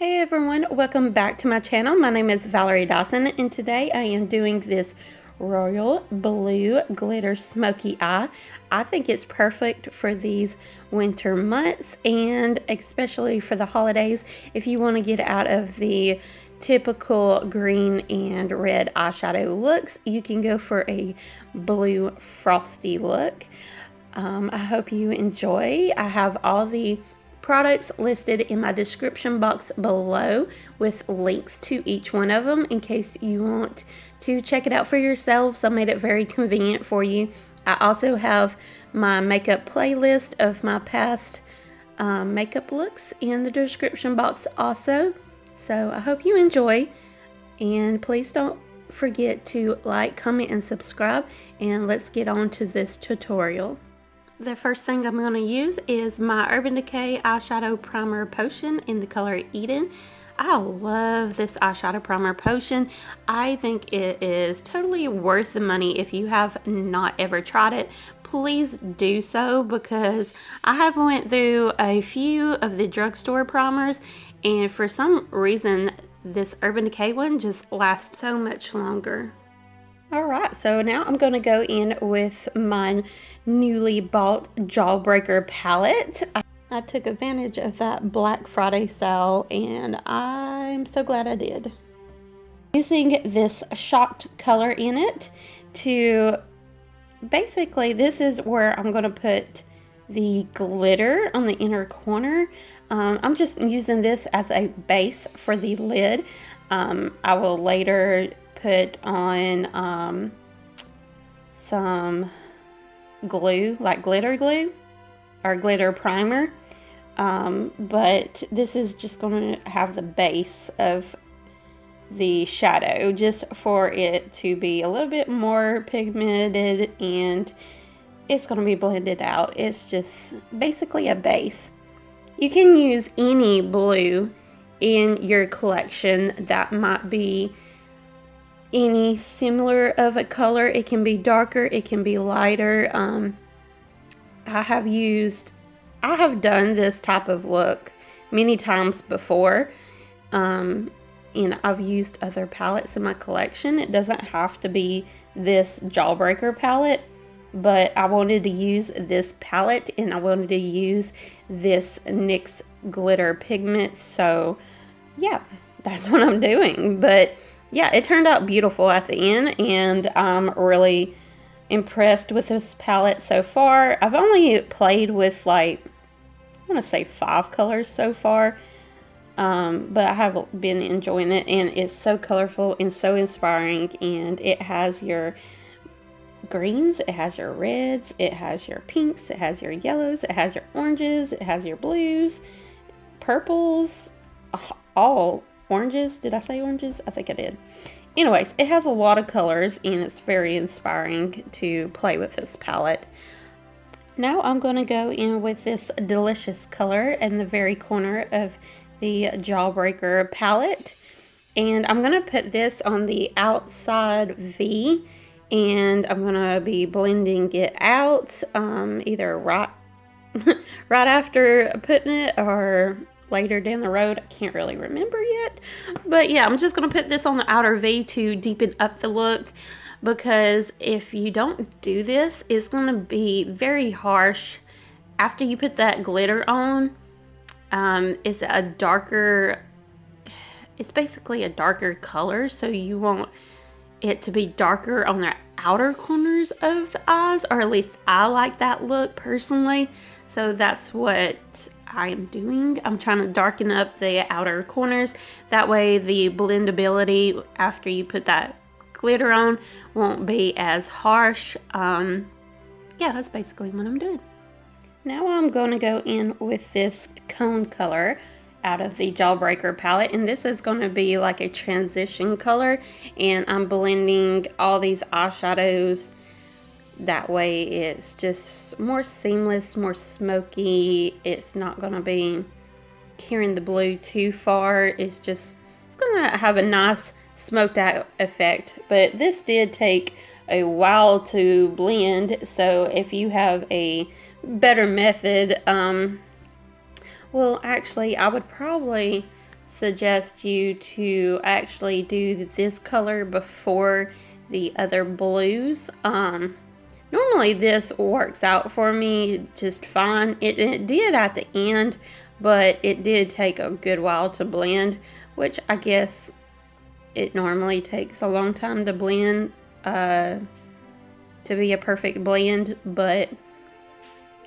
Hey everyone, welcome back to my channel. My name is Valerie Dison and today I am doing this royal blue glitter smoky eye. I think it's perfect for these winter months and especially for the holidays. If you want to get out of the typical green and red eyeshadow looks, you can go for a blue frosty look. I hope you enjoy. I have all the products listed in my description box below with links to each one of them in case you want to check it out for yourselves. I made it very convenient for you. I also have my makeup playlist of my past makeup looks in the description box also. So I hope you enjoy, and please don't forget to like, comment, and subscribe, and let's get on to this tutorial. The first thing I'm going to use is my Urban Decay eyeshadow primer potion in the color Eden. I love this eyeshadow primer potion. I think it is totally worth the money. If you have not ever tried it, please do so, because I have went through a few of the drugstore primers and for some reason this Urban Decay one just lasts so much longer. Alright, so now I'm going to go in with my newly bought Jawbreaker palette. I took advantage of that Black Friday sale and I'm so glad I did. Using this shocked color in it to, basically this is where I'm going to put the glitter on the inner corner. I'm just using this as a base for the lid. I will later put on some glue, like glitter glue or glitter primer, but this is just going to have the base of the shadow just for it to be a little bit more pigmented, and it's going to be blended out. It's just basically a base. You can use any blue in your collection that might be any similar of a color. It can be darker, it can be lighter. I have done this type of look many times before, and I've used other palettes in my collection. It doesn't have to be this Jawbreaker palette, but I wanted to use this palette and I wanted to use this NYX glitter pigment, so yeah, that's what I'm doing. But yeah, it turned out beautiful at the end, and I'm really impressed with this palette so far. I've only played with, like, I want to say 5 colors so far, but I have been enjoying it, and it's so colorful and so inspiring, and it has your greens, it has your reds, it has your pinks, it has your yellows, it has your oranges, it has your blues, purples, all oranges. Did I say oranges? I think I did. Anyways, it has a lot of colors and it's very inspiring to play with this palette. Now I'm going to go in with this delicious color in the very corner of the Jawbreaker palette, and I'm going to put this on the outside V, and I'm going to be blending it out either right after putting it or later down the road. I can't really remember yet, but yeah, I'm just gonna put this on the outer V to deepen up the look, because if you don't do this, it's gonna be very harsh after you put that glitter on. It's basically a darker color, so you want it to be darker on the outer corners of the eyes, or at least I like that look personally, so that's what I am doing. I'm trying to darken up the outer corners. That way the blendability after you put that glitter on won't be as harsh. Yeah, that's basically what I'm doing. Now I'm going to go in with this cone color out of the Jawbreaker palette, and this is going to be like a transition color, and I'm blending all these eyeshadows. That way it's just more seamless, more smoky. It's not going to be carrying the blue too far. It's going to have a nice smoked out effect. But this did take a while to blend, so if you have a better method, well, actually I would probably suggest you to actually do this color before the other blues. Normally this works out for me just fine. It did at the end, but it did take a good while to blend, which I guess it normally takes a long time to blend to be a perfect blend, but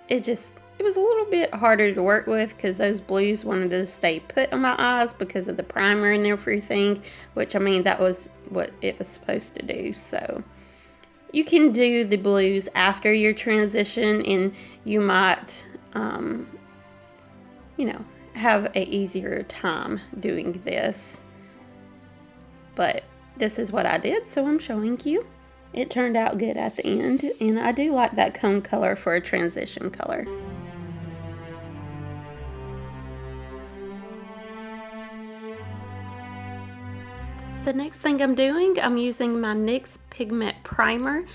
it was a little bit harder to work with because those blues wanted to stay put on my eyes because of the primer and everything, which I mean that was what it was supposed to do. So you can do the blues after your transition and you might you know, have an easier time doing this. But this is what I did, so I'm showing you. It turned out good at the end, and I do like that cone color for a transition color. The next thing I'm doing, I'm using my NYX Pigment Primer.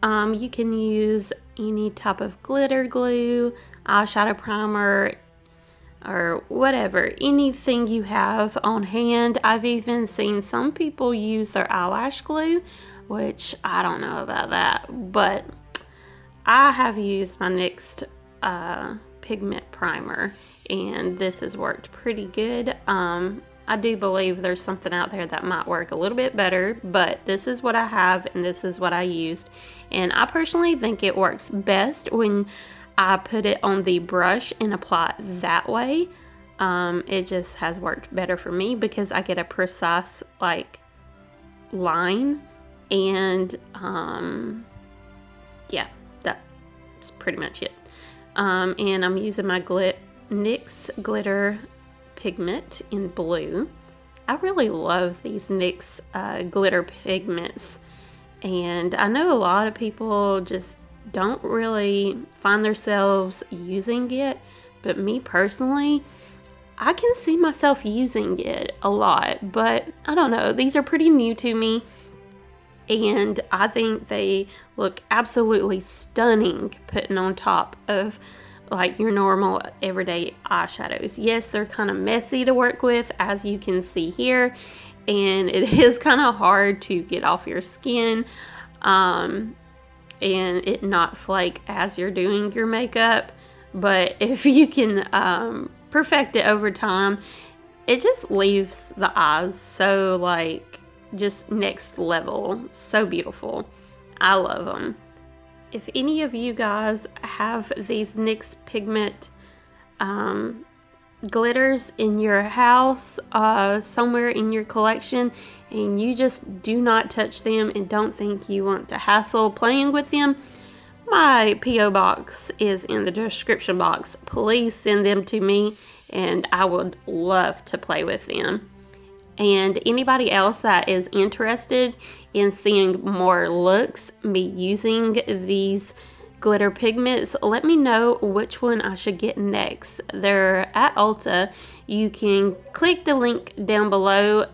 You can use any type of glitter glue, eyeshadow primer, or whatever, anything you have on hand. I've even seen some people use their eyelash glue, which I don't know about that, but I have used my NYX Pigment Primer, and this has worked pretty good. I do believe there's something out there that might work a little bit better, but this is what I have and this is what I used. And I personally think it works best when I put it on the brush and apply it that way. It just has worked better for me because I get a precise like line, and yeah, that's pretty much it. And I'm using my NYX glitter pigment in blue. I really love these NYX glitter pigments, and I know a lot of people just don't really find themselves using it, but me personally, I can see myself using it a lot. But I don't know, these are pretty new to me, and I think they look absolutely stunning putting on top of like your normal everyday eyeshadows. Yes, they're kind of messy to work with, as you can see here, and it is kind of hard to get off your skin and it not flake as you're doing your makeup. But if you can perfect it over time, it just leaves the eyes so like just next level, so beautiful. I love them. If any of you guys have these NYX pigment glitters in your house, somewhere in your collection, and you just do not touch them and don't think you want to hassle playing with them, my P.O. box is in the description box. Please send them to me and I would love to play with them. And anybody else that is interested in seeing more looks me using these glitter pigments, let me know which one I should get next. They're at Ulta. You can click the link down below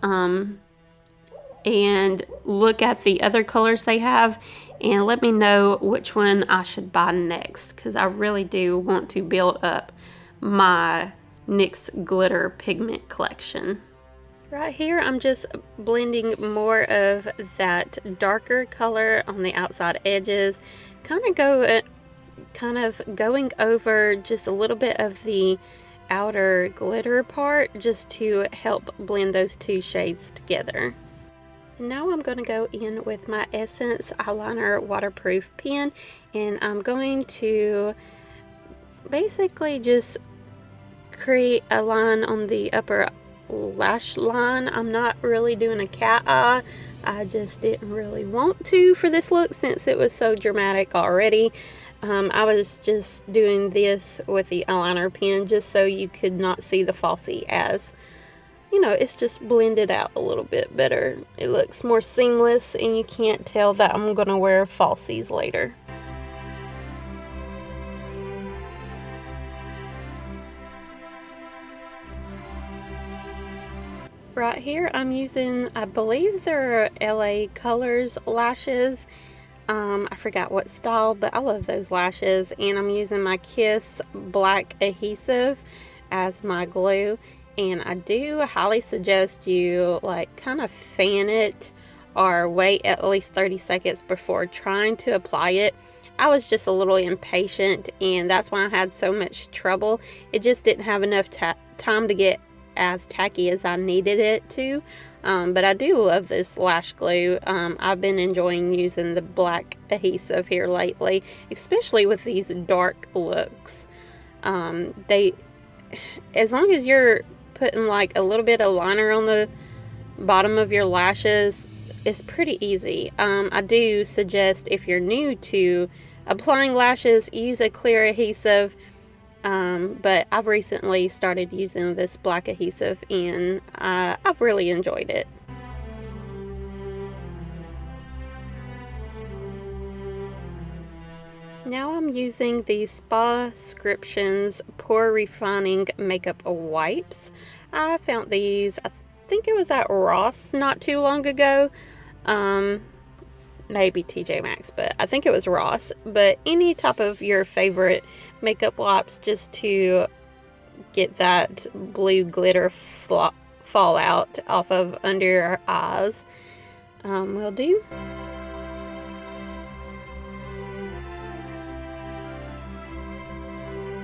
and look at the other colors they have and let me know which one I should buy next, because I really do want to build up my NYX glitter pigment collection. Right here, I'm just blending more of that darker color on the outside edges, kind of going over just a little bit of the outer glitter part, just to help blend those two shades together. Now I'm going to go in with my Essence Eyeliner Waterproof Pen, and I'm going to basically just create a line on the upper lash line. I'm not really doing a cat eye. I just didn't really want to for this look since it was so dramatic already. I was just doing this with the eyeliner pen just so you could not see the falsie, as you know, it's just blended out a little bit better. It looks more seamless and you can't tell that I'm gonna wear falsies later. Right here I'm using, I believe they're LA Colors lashes. I forgot what style, but I love those lashes, and I'm using my Kiss black adhesive as my glue, and I do highly suggest you like kind of fan it or wait at least 30 seconds before trying to apply it. I was just a little impatient, and that's why I had so much trouble. It just didn't have enough time to get as tacky as I needed it to. But I do love this lash glue. I've been enjoying using the black adhesive here lately, especially with these dark looks. As long as you're putting like a little bit of liner on the bottom of your lashes, it's pretty easy. I do suggest, if you're new to applying lashes, use a clear adhesive. But I've recently started using this black adhesive, and I've really enjoyed it. Now I'm using the Spa-scriptions Pore Refining Makeup Wipes. I found these, I think it was at Ross not too long ago. Maybe TJ Maxx, but I think it was Ross. But any type of your favorite makeup wipes, just to get that blue glitter fall out off of under your eyes, will do.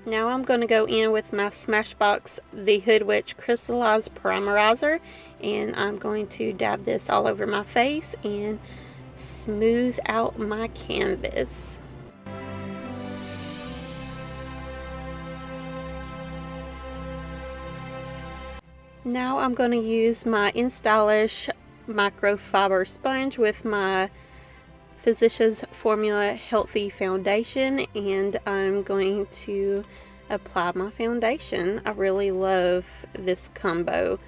Now I'm going to go in with my Smashbox The Hood Witch Crystallized Primerizer, and I'm going to dab this all over my face and smooth out my canvas. Now I'm going to use my InStylish microfiber sponge with my Physicians Formula Healthy Foundation, and I'm going to apply my foundation. I really love this combo.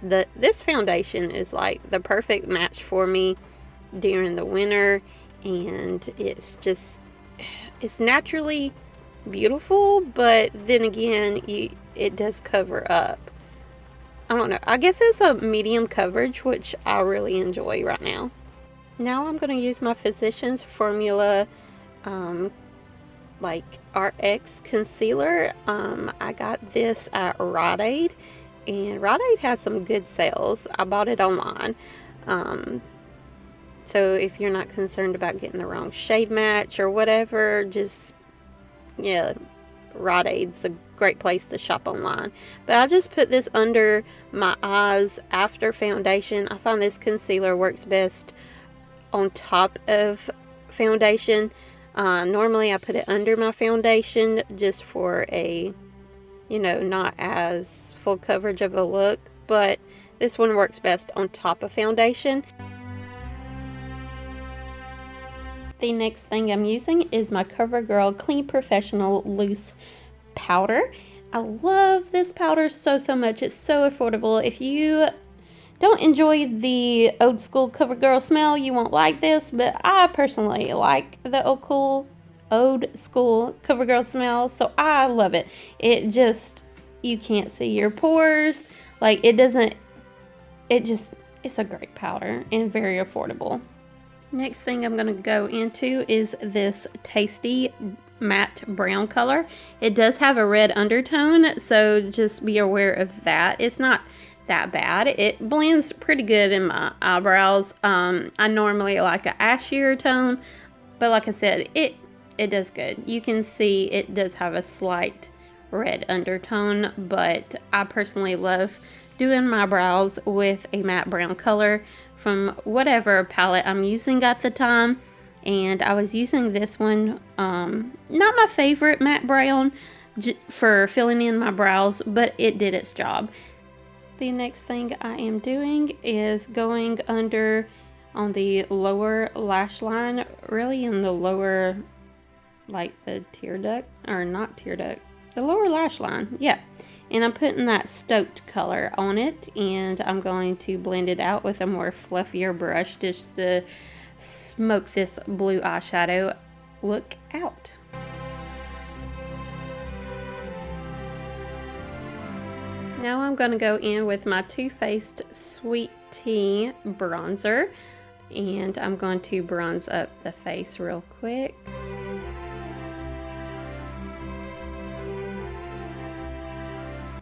This foundation is like the perfect match for me during the winter, and it's naturally beautiful, but then again, it does cover up. I don't know, I guess it's a medium coverage, which I really enjoy right now. Now I'm going to use my Physicians Formula like RX concealer. I got this at Rite Aid, and Rite Aid has some good sales. I bought it online. So if you're not concerned about getting the wrong shade match or whatever, just, yeah, Rite Aid's a great place to shop online. But I just put this under my eyes after foundation. I find this concealer works best on top of foundation. Normally I put it under my foundation just for a, not as full coverage of a look, but this one works best on top of foundation. The next thing I'm using is my CoverGirl Clean Professional Loose Powder. I love this powder so much. It's so affordable. If you don't enjoy the old school CoverGirl smell, you won't like this, but I personally like the old school CoverGirl smell, so I love it. It just, you can't see your pores. Like, it's a great powder and very affordable. Next thing I'm going to go into is this Tasty matte brown color. It does have a red undertone, so just be aware of that. It's not that bad. It blends pretty good in my eyebrows. I normally like an ashier tone, but like I said, it does good. You can see it does have a slight red undertone, but I personally love doing my brows with a matte brown color from whatever palette I'm using at the time. And I was using this one, not my favorite matte brown for filling in my brows, but it did its job. The next thing I am doing is going under on the lower lash line, really in the lower, like the tear duct, or not tear duct, the lower lash line, yeah. And I'm putting that Stoked color on it, and I'm going to blend it out with a more fluffier brush just to smoke this blue eyeshadow look out. Now I'm going to go in with my Too Faced Sweet Tea bronzer, and I'm going to bronze up the face real quick.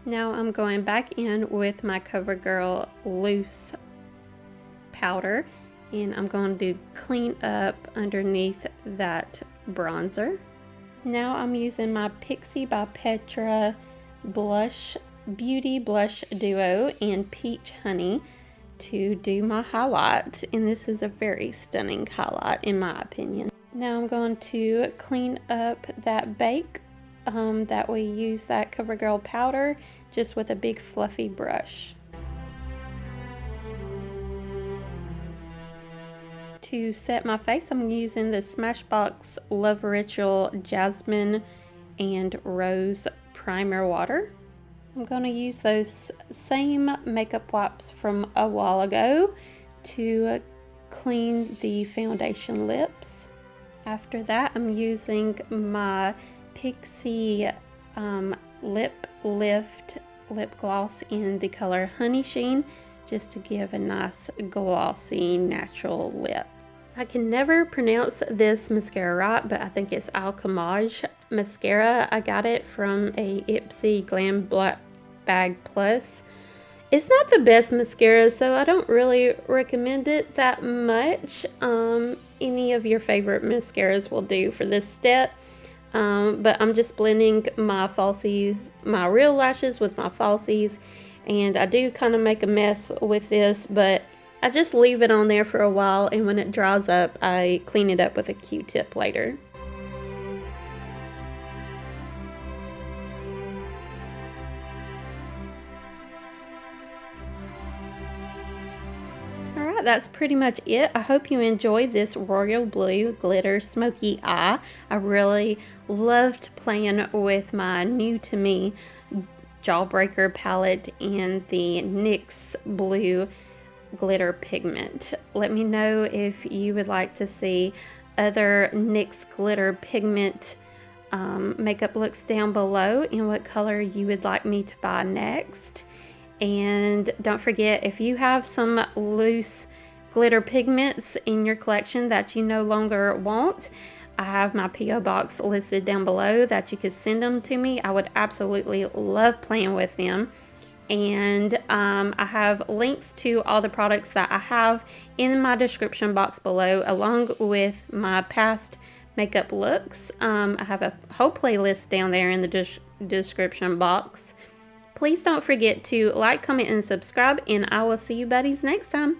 Now I'm going back in with my CoverGirl loose powder, and I'm going to clean up underneath that bronzer. Now I'm using my Pixi by Petra Beauty Blush Duo in Peach Honey to do my highlight, and this is a very stunning highlight in my opinion. Now I'm going to clean up that bake that we use that CoverGirl powder just with a big fluffy brush. To set my face, I'm using the Smashbox Love Ritual Jasmine and Rose Primer Water. I'm going to use those same makeup wipes from a while ago to clean the foundation lips. After that, I'm using my Pixi Lip Lift lip gloss in the color Honey Sheen, just to give a nice glossy natural lip. I can never pronounce this mascara right, but I think it's Alchemage mascara. I got it from a Ipsy Glam Black Bag Plus. It's not the best mascara, so I don't really recommend it that much. Any of your favorite mascaras will do for this step. But I'm just blending my falsies, my real lashes with my falsies, and I do kind of make a mess with this, but I just leave it on there for a while, and when it dries up, I clean it up with a Q-tip later. Alright, that's pretty much it. I hope you enjoyed this Royal Blue Glitter Smoky Eye. I really loved playing with my new to me Jawbreaker palette and the NYX Blue Glitter Pigment. Let me know if you would like to see other NYX Glitter Pigment makeup looks down below, and what color you would like me to buy next. And don't forget, if you have some loose glitter pigments in your collection that you no longer want, I have my P.O. box listed down below that you could send them to me. I would absolutely love playing with them. And I have links to all the products that I have in my description box below, along with my past makeup looks. I have a whole playlist down there in the description box. Please don't forget to like, comment, and subscribe, and I will see you buddies next time.